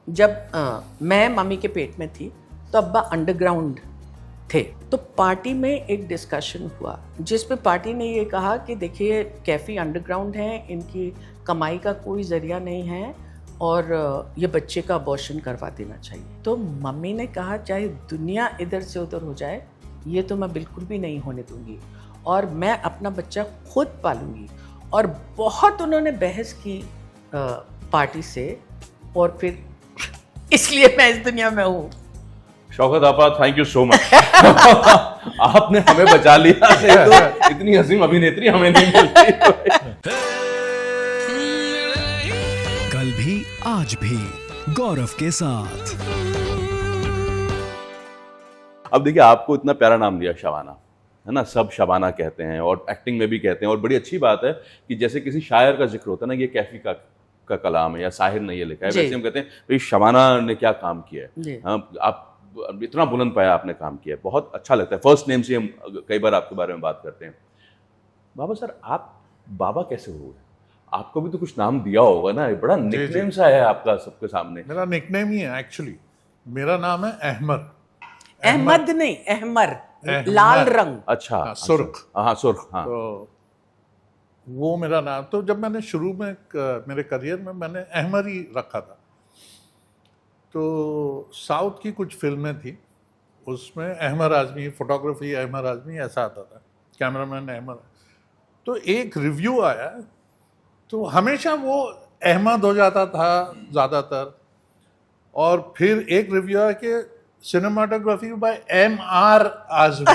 जब मैं मम्मी के पेट में थी तो अब्बा अंडरग्राउंड थे। तो पार्टी में एक डिस्कशन हुआ जिस पे पार्टी ने ये कहा कि देखिए कैफ़ी अंडरग्राउंड है, इनकी कमाई का कोई ज़रिया नहीं है और ये बच्चे का अबॉर्शन करवा देना चाहिए। तो मम्मी ने कहा चाहे दुनिया इधर से उधर हो जाए, ये तो मैं बिल्कुल भी नहीं होने दूंगी और मैं अपना बच्चा खुद पालूंगी। और बहुत उन्होंने बहस की पार्टी से और फिर इसलिए मैं इस दुनिया में हूँ। शौकत आपा, थैंक यू सो मच। आपने हमें बचा लिया, नहीं तो इतनी हसीन अभिनेत्री हमें नहीं मिलती। कल भी आज भी गौरव के साथ। अब देखिए, आपको इतना प्यारा नाम दिया शबाना, है ना, सब शबाना कहते हैं और एक्टिंग में भी कहते हैं। और बड़ी अच्छी बात है कि जैसे किसी शायर का जिक्र होता है ना, ये कैफी का कलाम है या साहिर ने ये लिखा है, वैसे हम कहते हैं भाई शबाना ने क्या काम किया है। आप इतना बुलंद पाया आपने काम किया है, बहुत अच्छा लगता है। फर्स्ट नेम से हम कई बार आपके बारे में बात करते हैं। बाबा सर, आप बाबा कैसे हुए? आपको भी तो कुछ नाम दिया होगा ना, बड़ा निकनेम सा है आपका सबके सामने। मेरा निकनेम ही है एक्चुअली। मेरा नाम है अहमद। अहमद नहीं, अहमर, लाल रंग। अच्छा, सुर्ख। हाँ सुर्ख, हाँ। तो वो मेरा नाम, तो जब मैंने शुरू में मेरे करियर में मैंने अहमद ही रखा था। तो साउथ की कुछ फिल्में थी, उसमें अहमद आज़मी, फोटोग्राफी अहमद आज़मी ऐसा आता था, कैमरामैन अहमद। तो एक रिव्यू आया तो हमेशा वो अहमद हो जाता था ज़्यादातर। और फिर एक रिव्यू आया कि cinematography by M.R. Azmi. I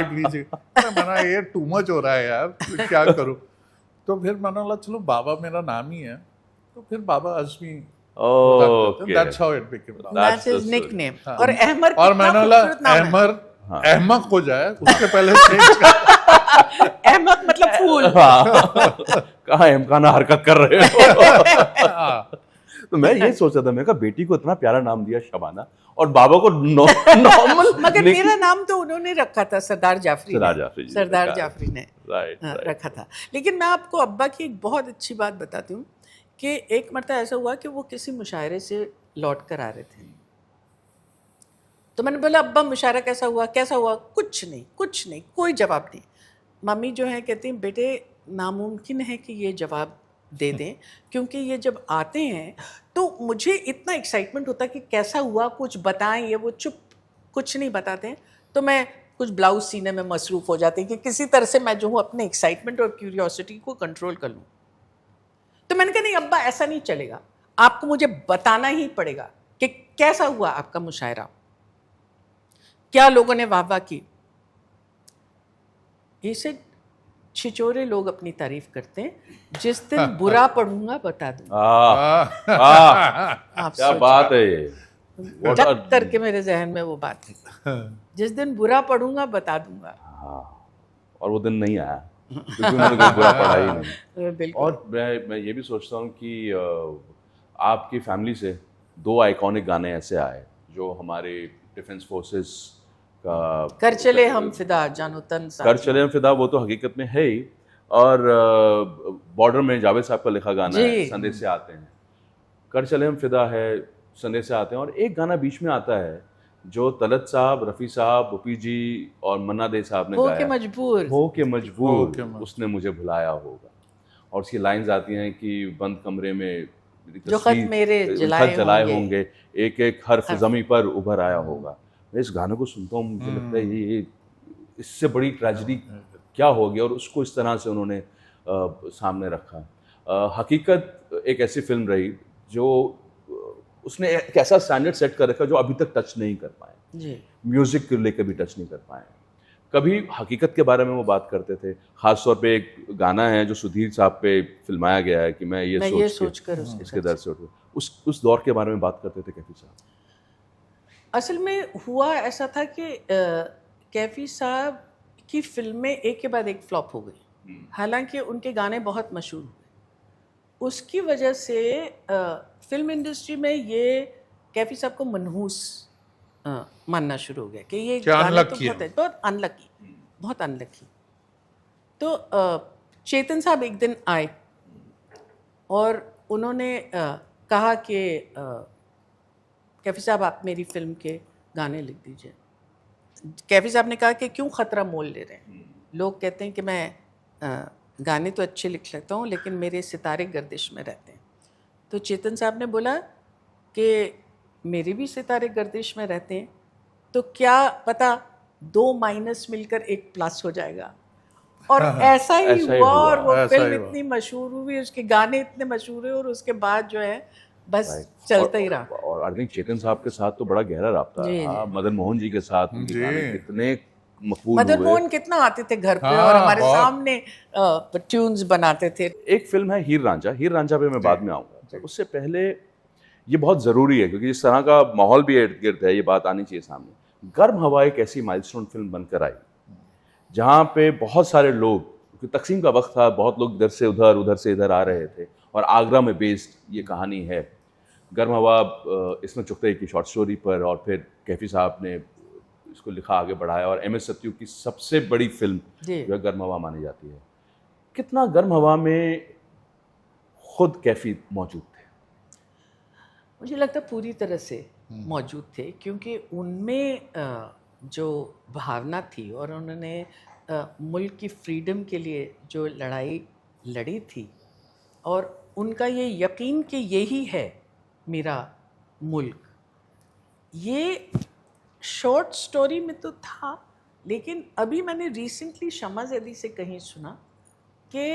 please, मैंने ये टू मच हो रहा है यार, क्या करूं। तो फिर मैंने बोला चलो बाबा मेरा नाम ही है, तो फिर बाबा Azmi. That's how it became. That's his nickname. और अहमर, और मैंने बोला अहमद अहमक हो जाए उसके पहले अहमक मतलब फूल। कहाँ इम्काना हरकत कर रहे हो। तो मैं ये सोचा था, मैं कहा बेटी को इतना प्यारा नाम दिया शबाना और बाबा को नॉर्मल। मगर मेरा नाम तो उन्होंने रखा था, सरदार जाफरी ने रखा था। लेकिन मैं आपको अब्बा की एक बहुत अच्छी बात बताती हूँ कि एक मरतबा ऐसा हुआ कि वो किसी मुशायरे से लौट कर आ रहे थे। तो मैंने बोला अब्बा मुशायरा कैसा हुआ? कुछ नहीं, कोई जवाब नहीं। मम्मी जो है कहती हैं बेटे नामुमकिन है कि ये जवाब दे दें, क्योंकि ये जब आते हैं तो मुझे इतना एक्साइटमेंट होता है कि कैसा हुआ, कुछ बताएं। ये वो चुप, कुछ नहीं बताते हैं। तो मैं कुछ ब्लाउज सीने में मसरूफ़ हो जाती कि किसी तरह से मैं जो हूँ अपने एक्साइटमेंट और क्यूरियोसिटी को कंट्रोल कर लूँ। तो मैंने कहा नहीं अब्बा, ऐसा नहीं चलेगा, आपको मुझे बताना ही पड़ेगा कि कैसा हुआ आपका मुशायरा, क्या लोगों ने वाह वाह की। इसे छिचोरे लोग अपनी तारीफ करते हैं, जिस दिन बुरा पढ़ूंगा बता दूंगा। क्या बात है ये, टक करके मेरे जहन में वो बात है, जिस दिन बुरा पढ़ूंगा बता दूंगा। और वो दिन नहीं आया, क्योंकि उन्होंने कोई बुरा पढ़ा ही नहीं। और मैं ये भी सोचता हूँ कि आपकी फैमिली से 2 आइकॉनिक गाने ऐसे आए जो हमारे डिफेंस फोर्सेस का, कर चले हम फिदा, जानो तन साथ, कर चले हम फिदा, वो तो हकीकत में है ही। और बॉर्डर में जावेद साहब का लिखा गाना है, संदेश से आते हैं। कर चले हम फिदा है, संदेश से आते हैं। और एक गाना बीच में आता है जो तलत साहब, रफ़ी साहब, बुपी जी और मन्ना दे साहब ने गाया, हो के मजबूर उसने मुझे भुलाया होगा। और उसकी लाइंस आती हैं कि बंद कमरे में जो खत मेरे जलाए होंगे, एक एक हर्फ ज़मीं पर उभर आया होगा। मैं इस गाने को सुनता हूँ, मुझे लगता है ये इससे बड़ी ट्रेजेडी क्या होगी, और उसको इस तरह से उन्होंने सामने रखा। हकीकत एक ऐसी फिल्म रही जो उसने एक ऐसा स्टैंडर्ड सेट कर रखा जो अभी तक टच नहीं कर पाए, म्यूज़िक को लेकर भी टच नहीं कर पाए। कभी हकीकत के बारे में वो बात करते थे, ख़ासतौर पे एक गाना है जो सुधीर साहब पे फिल्माया गया है कि मैं ये सोच कर इसके दर से उठूं, उस दौर के बारे में बात करते थे कैफी साहब। असल में हुआ ऐसा था कि कैफी साहब की फिल्में एक के बाद एक फ्लॉप हो गई, हालांकि उनके गाने बहुत मशहूर हुए। उसकी वजह से फिल्म इंडस्ट्री में ये कैफी साहब को मनहूस मानना शुरू हो गया कि ये गाने तो बहुत अनलकी। तो चेतन साहब एक दिन आए और उन्होंने कहा कि कैफी साहब आप मेरी फिल्म के गाने लिख दीजिए। कैफी साहब ने कहा कि क्यों ख़तरा मोल ले रहे हैं, लोग कहते हैं कि मैं गाने तो अच्छे लिख लेता हूँ लेकिन मेरे सितारे गर्दिश में रहते हैं। तो चेतन साहब ने बोला कि मेरे भी सितारे गर्दिश में रहते हैं, तो क्या पता 2 माइनस मिलकर 1 प्लस हो जाएगा। और ऐसा ही हुआ और वो फिल्म इतनी मशहूर हुई, उसके गाने इतने मशहूर हुए और उसके बाद जो है बस चलता ही रहा। और आई थिंक चेतन साहब के साथ तो बड़ा गहरा राब्ता है, मदन मोहन जी के साथ उनके गाने कितने मकबूल हुए। मदन मोहन कितना आते थे घर पे और हमारे सामने ट्यून्स बनाते थे। एक फिल्म है हीर रांझा, हीर रांझा पे मैं बाद में आऊँगा, उससे पहले ये बहुत ज़रूरी है क्योंकि जिस तरह का माहौल भी इर्द गिर्द है, ये बात आनी चाहिए सामने। गर्म हवा एक ऐसी माइलस्टोन फिल्म बनकर आई जहाँ पे बहुत सारे लोग, क्योंकि तकसीम का वक्त था, बहुत लोग इधर से उधर से इधर आ रहे थे और आगरा में बेस्ड ये कहानी है। गर्म हवा इसमें चुगताई की शॉर्ट स्टोरी पर, और फिर कैफी साहब ने इसको लिखा, आगे बढ़ाया, और एम एस सत्यू की सबसे बड़ी फिल्म जो है गर्म हवा मानी जाती है। कितना गर्म हवा में खुद कैफी मौजूद थे? मुझे लगता है पूरी तरह से मौजूद थे, क्योंकि उनमें जो भावना थी और उन्होंने मुल्क की फ्रीडम के लिए जो लड़ाई लड़ी थी और उनका ये यकीन कि यही है मेरा मुल्क, ये शॉर्ट स्टोरी में तो था। लेकिन अभी मैंने रिसेंटली शमा ज़ैदी से कहीं सुना कि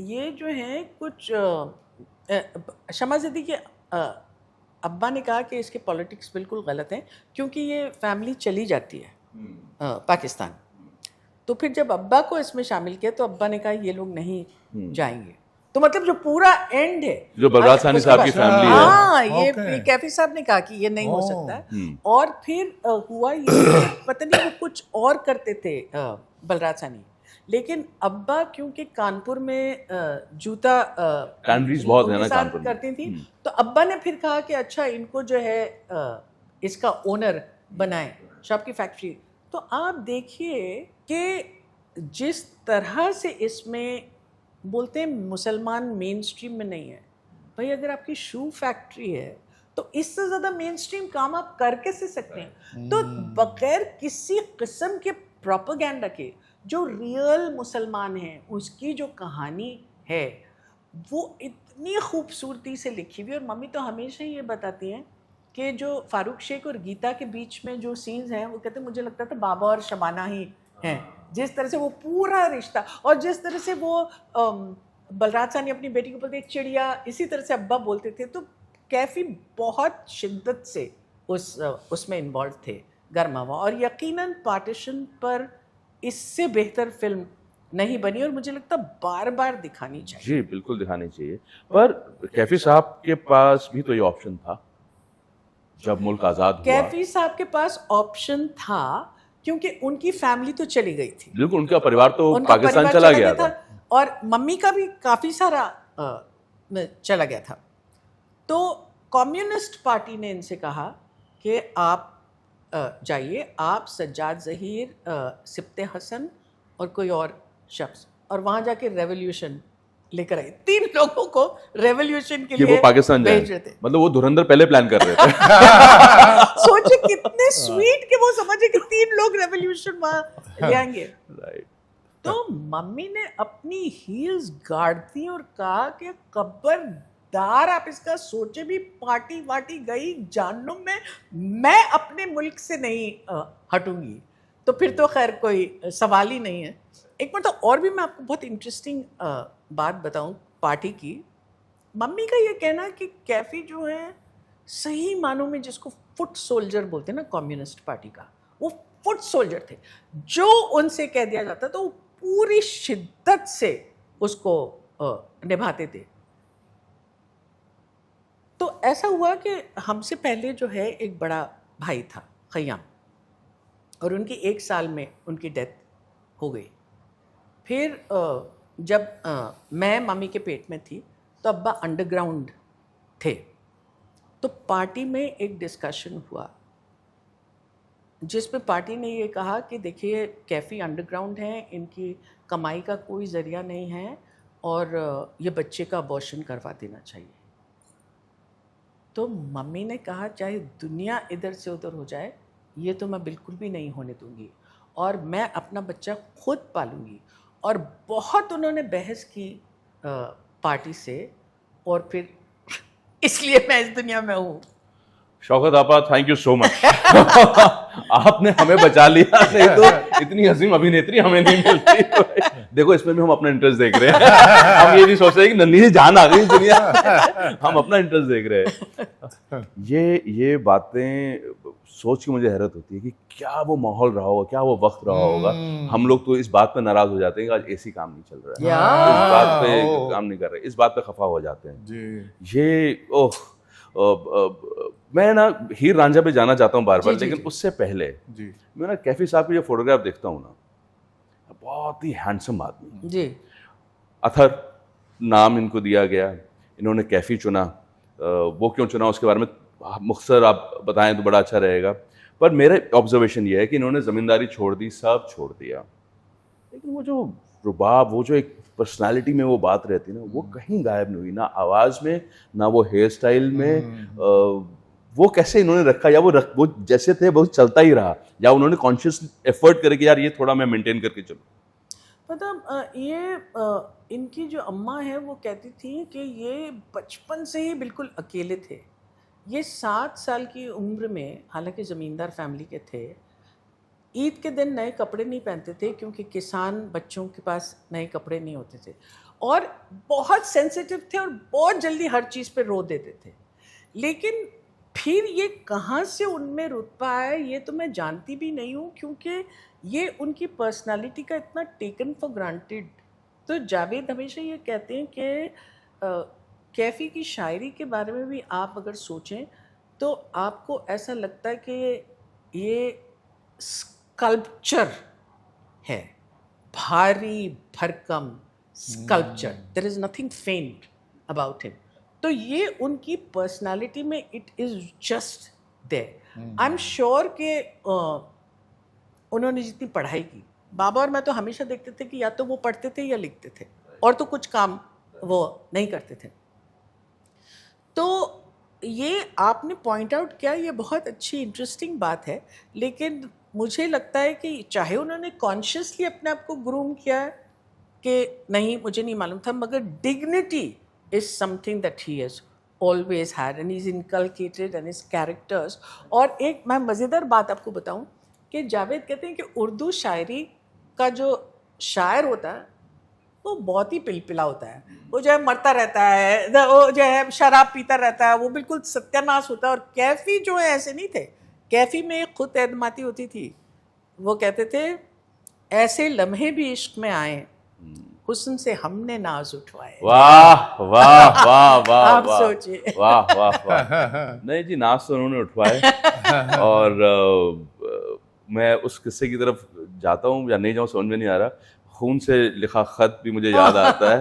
ये जो है कुछ शमा ज़ैदी के अब्बा ने कहा कि इसके पॉलिटिक्स बिल्कुल गलत हैं क्योंकि ये फैमिली चली जाती है पाकिस्तान। तो फिर जब अब्बा को इसमें शामिल किया तो अब्बा ने कहा ये लोग नहीं जाएंगे। तो मतलब जो पूरा एंड है, जो बलराज साहनी साहब की फैमिली है, हाँ, ये कैफी साहब ने कहा कि ये नहीं हो सकता। और फिर हुआ ये, पता नहीं वो कुछ और करते थे बलराज साहनी, लेकिन अब्बा क्योंकि कानपुर में जूता कैंड्रीज बहुत है ना कानपुर करती थी, तो अब्बा ने फिर कहा कि अच्छा इनको जो है इसका ओनर बनाएं, शॉप की फैक्ट्री। तो आप देखिए कि जिस तरह से इसमें बोलते हैं मुसलमान मेन स्ट्रीम में नहीं है भाई, अगर आपकी शू फैक्ट्री है तो इससे ज़्यादा मेन स्ट्रीम काम आप कर कैसे सकते हैं। तो बगैर किसी किस्म के प्रोपेगेंडा के जो रियल मुसलमान हैं उसकी जो कहानी है वो इतनी खूबसूरती से लिखी हुई। और मम्मी तो हमेशा ये बताती हैं कि जो फारूक शेख और गीता के बीच में जो सीन्स हैं वो कहते हैं मुझे लगता था बाबा और शबाना ही हैं। जिस तरह से वो पूरा रिश्ता और जिस तरह से वो बलराज साहनी अपनी बेटी को बोलते एक चिड़िया, इसी तरह से अब्बा बोलते थे। तो कैफी बहुत शिद्दत से उसमें इन्वॉल्व थे गर्म हवा, और यकीनन पार्टीशन पर इससे बेहतर फिल्म नहीं बनी और मुझे लगता बार बार दिखानी चाहिए। जी बिल्कुल दिखानी चाहिए। पर कैफी साहब के पास भी तो ये ऑप्शन था जब मुल्क आज़ाद हुआ। कैफी साहब के पास ऑप्शन था क्योंकि उनकी फैमिली तो चली गई थी, बिल्कुल, उनका परिवार तो पाकिस्तान चला गया था और मम्मी का भी काफ़ी सारा चला गया था। तो कम्युनिस्ट पार्टी ने इनसे कहा कि आप जाइए, आप सज्जाद ज़हीर, सिब्ते हसन और कोई और शख्स, और वहाँ जाके रेवोल्यूशन लेकर आए। 3 लोगों को रेवोल्यूशन के लिए वो पाकिस्तान भेज रहे थे। मतलब वो धुरंधर पहले प्लान कर रहे थे। सोचे कितने स्वीट कि वो समझे कि 3 लोग रेवोल्यूशन वहाँ ले आएंगे। राइट। तो मम्मी ने अपनी हील्स गाड़ दी और कहा कि खबरदार आप इसका सोचे भी, पार्टी वार्टी गई जानूं मैं अपने मुल्क से नहीं हटूंगी। तो फिर तो खैर कोई सवाल ही नहीं है। एक मिनट, तो और भी मैं आपको बहुत इंटरेस्टिंग बात बताऊं पार्टी की। मम्मी का ये कहना कि कैफी जो है सही मानों में जिसको फुट सोल्जर बोलते हैं ना कम्युनिस्ट पार्टी का, वो फुट सोल्जर थे। जो उनसे कह दिया जाता तो वो पूरी शिद्दत से उसको निभाते थे। तो ऐसा हुआ कि हमसे पहले जो है एक बड़ा भाई था खयाम, और उनकी 1 साल में उनकी डेथ हो गई। फिर जब मैं मम्मी के पेट में थी तो अब्बा अंडरग्राउंड थे। तो पार्टी में एक डिस्कशन हुआ जिसमें पार्टी ने ये कहा कि देखिए कैफ़ी अंडरग्राउंड हैं, इनकी कमाई का कोई ज़रिया नहीं है और ये बच्चे का अबॉर्शन करवा देना चाहिए। तो मम्मी ने कहा चाहे दुनिया इधर से उधर हो जाए, ये तो मैं बिल्कुल भी नहीं होने दूंगी, और मैं अपना बच्चा खुद पालूंगी। और बहुत उन्होंने बहस की पार्टी से, और फिर इसलिए मैं इस दुनिया में हूँ। शौकत आपा, थैंक यू सो मच। आपने हमें बचा लिया, नहीं तो इतनी हसीन अभिनेत्री हमें नहीं मिलती। देखो, इसमें भी हम अपना इंटरेस्ट देख रहे हैं। हम ये नहीं सोच रहे कि नन्ही सी जान आ गई इस दुनिया में। हम अपना इंटरेस्ट देख रहे हैं। ये बातें सोच के मुझे हैरत होती है कि क्या वो माहौल रहा होगा, क्या वो वक्त रहा होगा। हम लोग तो इस बात पे नाराज हो जाते हैं कि आज एसी काम नहीं चल रहा है, इस बात पे काम नहीं कर रहे, इस बात पे खफा हो जाते हैं। ये मैं ना हीर रांझा पे जाना चाहता हूँ बार बार, लेकिन उससे पहले मैं ना कैफी साहब की जो फोटोग्राफ देखता हूँ ना, बहुत ही हैंडसम आदमी जी। अथर नाम इनको दिया गया, इन्होंने कैफी चुना। वो क्यों चुना उसके बारे में मुख्तसर आप बताएं तो बड़ा अच्छा रहेगा। पर मेरा ऑब्जर्वेशन ये है कि इन्होंने ज़मींदारी छोड़ दी, सब छोड़ दिया, लेकिन वो जो रुबाब, वो जो एक पर्सनालिटी में वो बात रहती ना, वो कहीं गायब नहीं हुई, ना आवाज़ में, ना वो हेयर स्टाइल में। वो कैसे इन्होंने रखा, या वो जैसे थे वो चलता ही रहा, या उन्होंने कॉन्शियस एफर्ट करे कि यार ये थोड़ा मैं मेंटेन करके चलूँ? मतलब ये इनकी जो अम्मा है वो कहती थी कि ये बचपन से ही बिल्कुल अकेले थे। ये 7 साल की उम्र में, हालांकि ज़मींदार फैमिली के थे, ईद के दिन नए कपड़े नहीं पहनते थे क्योंकि किसान बच्चों के पास नए कपड़े नहीं होते थे, और बहुत सेंसिटिव थे और बहुत जल्दी हर चीज़ पे रो देते थे। लेकिन फिर ये कहाँ से उनमें रुतबा आया ये तो मैं जानती भी नहीं हूँ, क्योंकि ये उनकी पर्सनालिटी का इतना टेकन फॉर ग्रांटेड। तो जावेद हमेशा ये कहते हैं कि कैफ़ी की शायरी के बारे में भी आप अगर सोचें तो आपको ऐसा लगता है कि ये स्कल्पचर है, भारी भरकम sculpture, there is nothing faint about him. तो ये उनकी पर्सनालिटी में it is just there. I am sure कि उन्होंने जितनी पढ़ाई की, बाबा और मैं तो हमेशा देखते थे कि या तो वो पढ़ते थे या लिखते थे, और तो कुछ काम वो नहीं करते थे। तो ये आपने पॉइंट आउट किया, ये बहुत अच्छी इंटरेस्टिंग बात है। लेकिन मुझे लगता है कि चाहे उन्होंने कॉन्शियसली अपने आप को ग्रूम किया है कि नहीं, मुझे नहीं मालूम था, मगर dignity is something that he has always had and is inculcated in his characters. और एक मैं मज़ेदार बात आपको बताऊं कि जावेद कहते हैं कि उर्दू शायरी का जो शायर होता है वो बहुत ही पिलपिला होता है, वो जो है मरता रहता है, वो जो है शराब पीता रहता है, वो बिल्कुल सत्यानाश होता है। और कैफ़ी जो है ऐसे नहीं थे, कैफ़ी में खुद एतमादी होती थी। वो कहते थे ऐसे लम्हे भी इश्क में आए, हुस्न से हमने नाज उठवाए। वाह वाह वाह वाह, आप सोचिए। वाह वाह वाह। नहीं जी, नाज तो उन्होंने उठवाए। और मैं उस किस्से की तरफ जाता हूँ या नहीं जाऊँ समझ में नहीं आ रहा। खून से लिखा खत भी मुझे याद आता है,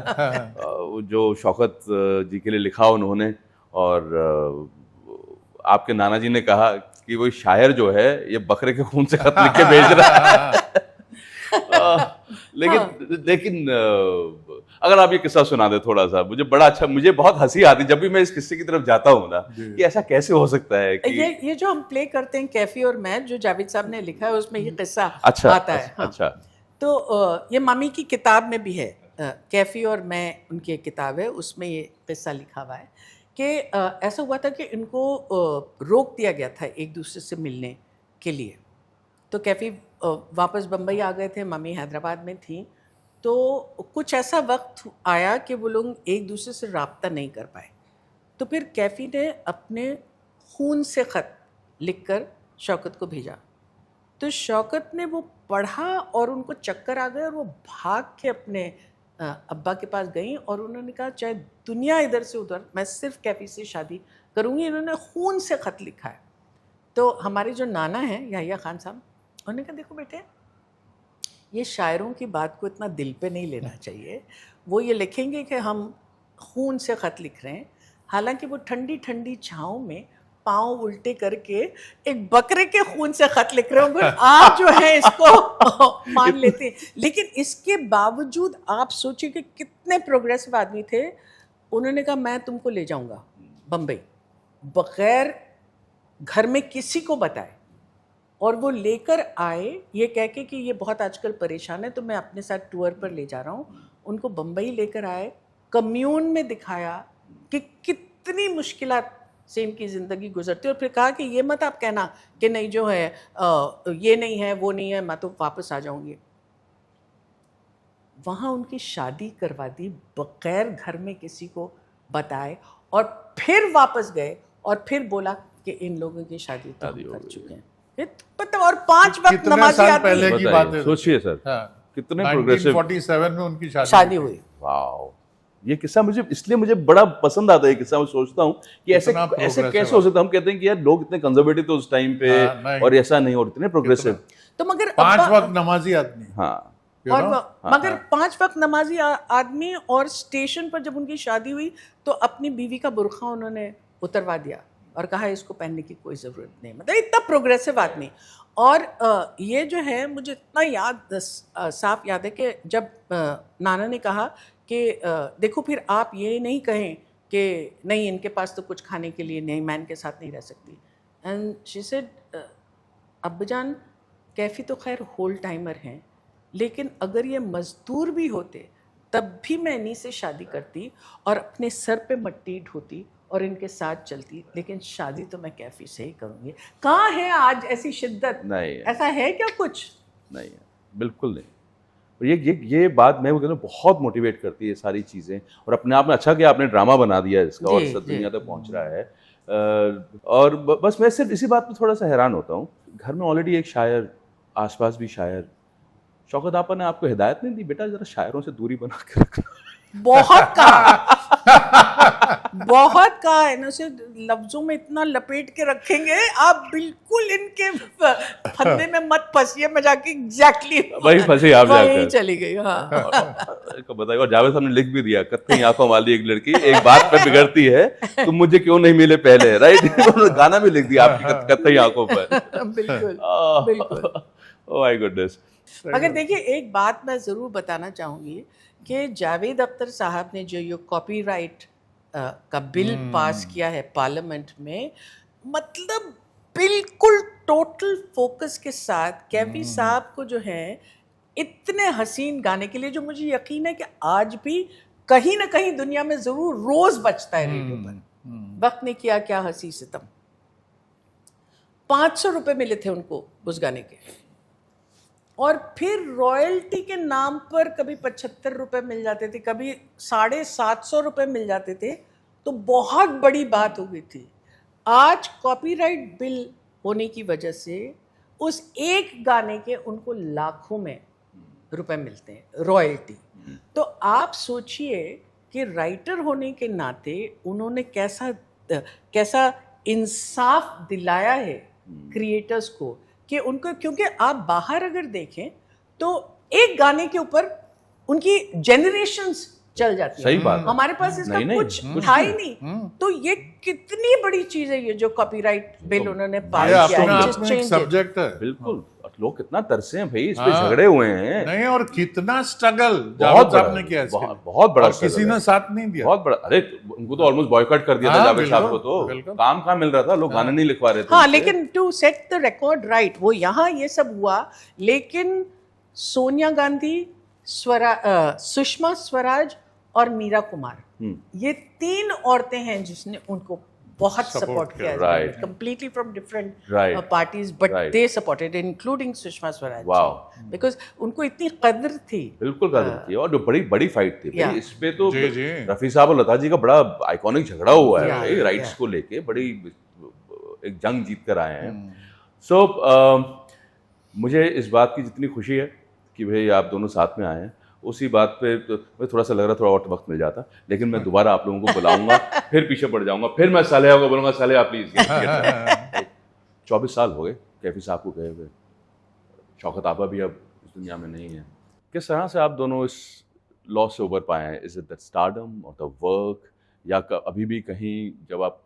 जो शौकत जी के लिए लिखा उन्होंने। और आपके नाना जी ने कहा कि वो शायर जो है ये बकरे के खून से खत लिख के भेज रहा है। लेकिन अगर आप ये किस्सा सुना दे थोड़ा सा, मुझे बड़ा अच्छा, मुझे बहुत हंसी आती जब भी मैं इस किस्से की तरफ जाता हूँ ना, कि ऐसा कैसे हो सकता है कि ये जो हम प्ले करते हैं कैफी और मैं, जो जावेद साहब ने लिखा है, उसमें ये किस्सा आता है। अच्छा। तो ये मम्मी की किताब में भी है, कैफी और मैं उनकी एक किताब है, उसमें ये किस्सा लिखा हुआ है कि ऐसा हुआ था कि इनको रोक दिया गया था एक दूसरे से मिलने के लिए। तो कैफी वापस बम्बई आ गए थे, मम्मी हैदराबाद में थी। तो कुछ ऐसा वक्त आया कि वो लोग एक दूसरे से राब्ता नहीं कर पाए। तो फिर कैफी ने अपने खून से ख़त लिखकर शौकत को भेजा। तो शौकत ने वो पढ़ा और उनको चक्कर आ गए, और वो भाग के अपने अब्बा के पास गई और उन्होंने कहा चाहे दुनिया इधर से उधर, मैं सिर्फ कैफी से शादी करूँगी। इन्होंने खून से ख़त लिखा है। तो हमारे जो नाना हैं याहिया खान साहब, उन्होंने कहा देखो बेटे, ये शायरों की बात को इतना दिल पे नहीं लेना चाहिए। वो ये लिखेंगे कि हम खून से ख़त लिख रहे हैं, हालांकि वो ठंडी ठंडी छाँव में पाँव उल्टे करके एक बकरे के खून से ख़त लिख रहे होंगे। आप जो है इसको मान लेते हैं, लेकिन इसके बावजूद आप सोचिए कि कितने प्रोग्रेसिव आदमी थे। उन्होंने कहा मैं तुमको ले जाऊंगा बम्बई, बगैर घर में किसी को बताए, और वो लेकर आए ये कह के कि ये बहुत आजकल परेशान है तो मैं अपने साथ टूर पर ले जा रहा हूँ। उनको बम्बई लेकर आए, कम्यून में दिखाया कि कितनी मुश्किलात से इनकी ज़िंदगी गुजरती है, और फिर कहा कि ये मत आप कहना कि नहीं जो है ये नहीं है वो नहीं है, मैं तो वापस आ जाऊँगी। वहाँ उनकी शादी करवा दी बगैर घर में किसी को बताए, और फिर वापस गए और फिर बोला कि इन लोगों की शादी तो हम कर चुके हैं। पता, और 5 वक्त कितने नमाजी साल आदमी। पहले की बात है। सोचिए सर, हाँ, कितने प्रोग्रेसिव 1947 में उनकी शादी हुई। वाओ, ये किस्सा मुझे बड़ा पसंद आता है। ये किस्सा मैं सोचता हूँ कि ऐसे कैसे हो सकता है। हम कहते हैं कि यार लोग इतने कंजर्वेटिव थे उस टाइम पे, और ऐसा नहीं, और इतने प्रोग्रेसिव। तो मगर 5 वक्त नमाजी आदमी। हाँ, और मगर 5 वक्त नमाजी आदमी, और स्टेशन पर जब उनकी शादी हुई तो अपनी बीवी का बुर्खा उन्होंने उतरवा दिया और कहा इसको पहनने की कोई ज़रूरत नहीं। मतलब इतना प्रोग्रेसिव आदमी। और ये जो है मुझे इतना साफ याद है कि जब नाना ने कहा कि देखो फिर आप ये नहीं कहें कि नहीं इनके पास तो कुछ खाने के लिए नहीं, मैं इनके साथ नहीं रह सकती। एंड शी सेड अब्बाजान कैफ़ी तो खैर होल टाइमर हैं, लेकिन अगर ये मज़दूर भी होते तब भी मैं इन्हीं से शादी करती और अपने सर पे मट्टी ढोती और इनके साथ चलती, लेकिन शादी तो मैं कैफ़ी से ही करूँगी। कहाँ है आज ऐसी शिद्दत? नहीं है। ऐसा है क्या कुछ? नहीं है, बिल्कुल नहीं। और ये बात मैं वो कहता हूँ बहुत मोटिवेट करती है ये सारी चीज़ें। और अपने आप में अच्छा कि आपने ड्रामा बना दिया है इसका, और सब दुनिया तक पहुँच रहा है। और बस मैं सिर्फ इसी बात पे थोड़ा सा हैरान होता हूँ, घर में ऑलरेडी एक शायर, आसपास भी शायर, शौकत आपा ने आपको हिदायत नहीं दी बेटा जरा शायरों से दूरी बना के रखना? बहुत कहा, बहुत कहा, इनसे लफ्जों में इतना लपेट के रखेंगे आप बिल्कुल इनके फंदे में मत फंसिए। मैं जाके एग्जैक्टली वही फंसी आप जाकर, वही चली गई। हाँ, बताइए। और जावेद साहब ने लिख भी दिया, कत्थई आंखों वाली एक लड़की एक बात पे बिगड़ती है, तुम मुझे क्यों नहीं मिले पहले, राइट? उन्होंने गाना भी लिख दिया आपकी कत्थई आंखों पर। बिल्कुल बिल्कुल। Oh my goodness. मगर देखिए एक बात मैं ज़रूर बताना चाहूँगी कि जावेद अख्तर साहब ने जो ये कॉपीराइट का बिल पास किया है पार्लियामेंट में, मतलब बिल्कुल टोटल फोकस के साथ कैफी साहब को जो है इतने हसीन गाने के लिए, जो मुझे यकीन है कि आज भी कहीं ना कहीं दुनिया में ज़रूर रोज़ बजता है रेडियो पर। वक्त ने किया क्या हंसी सितम। 500 रुपये मिले थे उनको उस गाने के, और फिर रॉयल्टी के नाम पर कभी 75 रुपये मिल जाते थे, कभी 750 रुपये मिल जाते थे, तो बहुत बड़ी बात हो गई थी। आज कॉपीराइट बिल होने की वजह से उस एक गाने के उनको लाखों में रुपए मिलते हैं रॉयल्टी। तो आप सोचिए कि राइटर होने के नाते उन्होंने कैसा इंसाफ दिलाया है क्रिएटर्स को कि उनको, क्योंकि आप बाहर अगर देखें तो एक गाने के ऊपर उनकी जनरेशंस चल जाती है। सही बात। हमारे पास इसका कुछ था ही नहीं। तो ये कितनी बड़ी चीज है ये जो कॉपीराइट बिल उन्होंने पास किया है। सब्जेक्ट है बिल्कुल। लोग कितना तरसे हैं भाई, इस पे झगड़े हुए हैं। नहीं, और कितना स्ट्रगल बहुत साहब ने किया, बहुत बड़ा, किसी ने साथ नहीं दिया, बहुत बड़ा। अरे उनको तो ऑलमोस्ट बॉयकॉट कर दिया था जावेद साहब को, तो काम कहाँ मिल रहा था, लोग गाने नहीं लिखवा रहे थे। हाँ, लेकिन to set the record right, वो यहाँ ये सब हुआ, लेकिन सोनिया गांधी, सुषमा स्वराज और मीरा कुमार, ये 3 औरतें हैं जिसने उनको बहुत सपोर्ट किया, completely from different parties, but they supported including Sushma Swaraj, because उनको इतनी कदर थी। बिल्कुल कदर थी, और जो बड़ी बड़ी फाइट थी भाई, इस पे तो रफी साहब और लता जी का बड़ा आइकॉनिक झगड़ा हुआ है भाई, राइट्स को लेके बड़ी एक जंग जीत कर आए हैं। सो मुझे इस बात की जितनी खुशी है कि भाई आप दोनों साथ में आए हैं, उसी बात पे तो मुझे थोड़ा सा लग रहा थोड़ा और वक्त मिल जाता, लेकिन मैं दोबारा आप लोगों को बुलाऊंगा, फिर पीछे पड़ जाऊंगा, फिर मैं सालेहा को बोलूँगा सालेहा प्लीज। 24 साल हो गए कैफी साहब को गए हुए, शौकत आपा भी अब इस दुनिया में नहीं है। किस तरह से आप दोनों इस लॉस से उबर पाए हैं? इज इट द स्टारडम और द वर्क, या अभी भी कहीं जब आप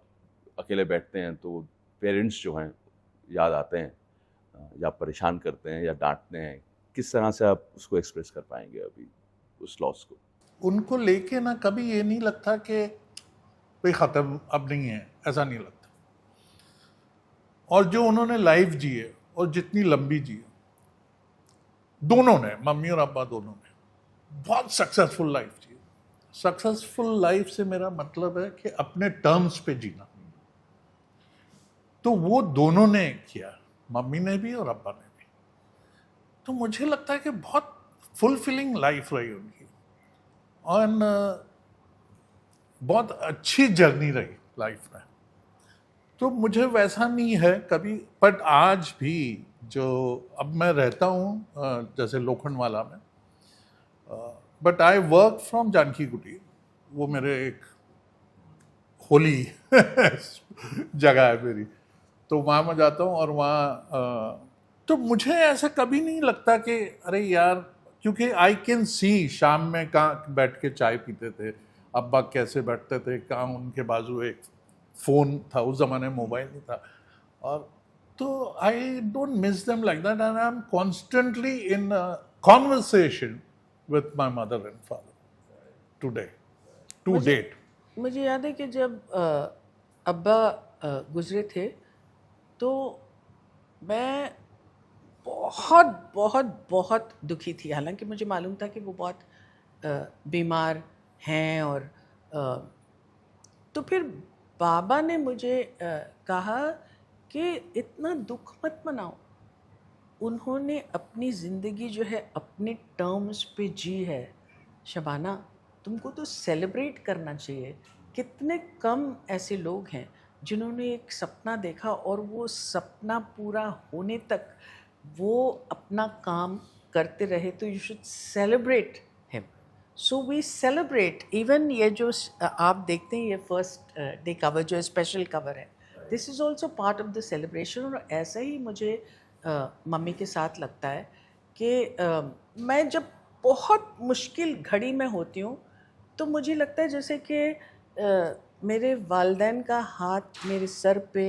अकेले बैठते हैं तो पेरेंट्स जो हैं याद आते हैं, या परेशान करते हैं या डांटते हैं? किस तरह से आप उसको एक्सप्रेस कर पाएंगे अभी उस लॉस को? उनको लेके ना कभी ये नहीं लगता कि भाई ख़त्म अब नहीं है, ऐसा नहीं लगता। और जो उन्होंने लाइफ जी है और जितनी लंबी जी है, दोनों ने, मम्मी और अब्बा दोनों ने बहुत सक्सेसफुल लाइफ जी। सक्सेसफुल लाइफ से मेरा मतलब है कि अपने टर्म्स पे जीना, तो वो दोनों ने किया, मम्मी ने भी और अब्बा ने भी। तो मुझे लगता है कि बहुत फुलफिलिंग लाइफ रही उनकी, और बहुत अच्छी जर्नी रही लाइफ में। तो मुझे वैसा नहीं है कभी, बट आज भी जो अब मैं रहता हूँ जैसे लोखंडवाला में, but I work from Janki Kutir, वो मेरे एक होली जगह है मेरी, तो वहाँ मैं जाता हूँ। और वहाँ तो मुझे ऐसा कभी नहीं लगता कि अरे यार, क्योंकि आई कैन सी शाम में कहाँ बैठ के चाय पीते थे, अब्बा कैसे बैठते थे, कहाँ उनके बाजू एक फ़ोन था, उस ज़माने में मोबाइल नहीं था, और तो I don't miss them like that, and I am constantly in conversation with my mother and father today, to date. मुझे याद है कि जब अब्बा गुजरे थे तो मैं बहुत बहुत बहुत दुखी थी। हालांकि मुझे मालूम था कि वो बहुत बीमार हैं, और तो फिर बाबा ने मुझे कहा कि इतना दुख मत मनाओ, उन्होंने अपनी ज़िंदगी जो है अपने टर्म्स पे जी है शबाना, तुमको तो सेलिब्रेट करना चाहिए। कितने कम ऐसे लोग हैं जिन्होंने एक सपना देखा और वो सपना पूरा होने तक वो अपना काम करते रहे, तो you should celebrate him. So we celebrate. Even ये जो आप देखते हैं, ये फर्स्ट डे कवर जो स्पेशल कवर है, this is also part of the celebration. और ऐसा ही मुझे मम्मी के साथ लगता है कि मैं जब बहुत मुश्किल घड़ी में होती हूँ तो मुझे लगता है जैसे कि मेरे वालिदैन का हाथ मेरे सर पे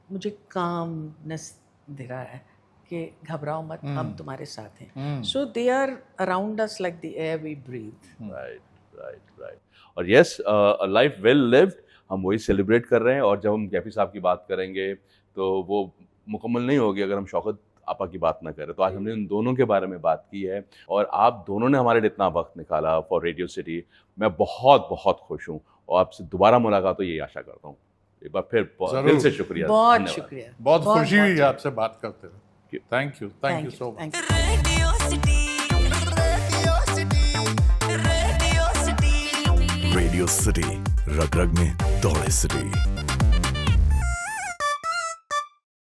मुझे कामनेस दे रहा है कि घबराओ मत, हम तुम्हारे साथ हैं। So they are around us like the air we breathe. Right. और यस, लाइफ वेल लिव्ड, हम वही सेलिब्रेट कर रहे हैं। और जब हम कैफी साहब की बात करेंगे तो वो मुकम्मल नहीं होगी अगर हम शौकत आपा की बात ना करें। तो आज हमने उन दोनों के बारे में बात की है, और आप दोनों ने हमारे लिए इतना वक्त निकाला फॉर रेडियो सिटी। मैं बहुत बहुत खुश हूँ, और आपसे दोबारा मुलाकात हो यही आशा करता हूँ। एक बार फिर दिल से शुक्रिया, बहुत शुक्रिया, बहुत खुशी हुई आपसे बात करते हुए। Thank you so much. Radio city, रग रग में दौड़े सिटी।